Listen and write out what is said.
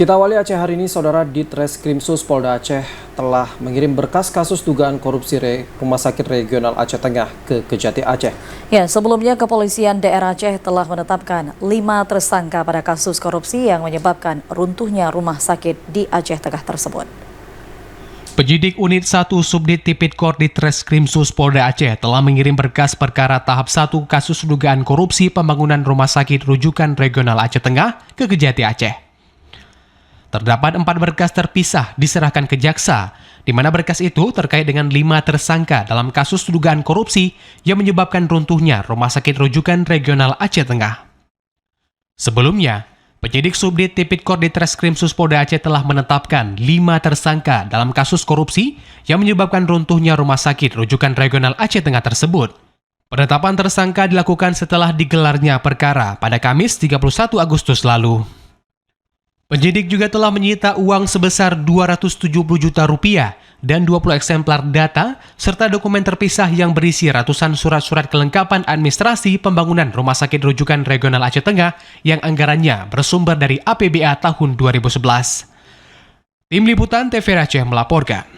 Kita awali Aceh hari ini, Saudara. Ditreskrimsus Polda Aceh telah mengirim berkas kasus dugaan korupsi Rumah Sakit Regional Aceh Tengah ke Kejati Aceh. Ya, sebelumnya Kepolisian Daerah Aceh telah menetapkan 5 tersangka pada kasus korupsi yang menyebabkan runtuhnya rumah sakit di Aceh Tengah tersebut. Penyidik Unit 1 Subdit Tipikor Ditreskrimsus Polda Aceh telah mengirim berkas perkara tahap 1 kasus dugaan korupsi pembangunan Rumah Sakit Rujukan Regional Aceh Tengah ke Kejati Aceh. Terdapat 4 berkas terpisah diserahkan ke jaksa, di mana berkas itu terkait dengan 5 tersangka dalam kasus dugaan korupsi yang menyebabkan runtuhnya Rumah Sakit Rujukan Regional Aceh Tengah. Sebelumnya, penyidik Subdit Tipikor Ditreskrimsus Polda Aceh telah menetapkan 5 tersangka dalam kasus korupsi yang menyebabkan runtuhnya Rumah Sakit Rujukan Regional Aceh Tengah tersebut. Penetapan tersangka dilakukan setelah digelarnya perkara pada Kamis 31 Agustus lalu. Penyidik juga telah menyita uang sebesar Rp270 juta dan 20 eksemplar data serta dokumen terpisah yang berisi ratusan surat-surat kelengkapan administrasi pembangunan Rumah Sakit Rujukan Regional Aceh Tengah yang anggarannya bersumber dari APBA tahun 2011. Tim Liputan TVRI Aceh melaporkan.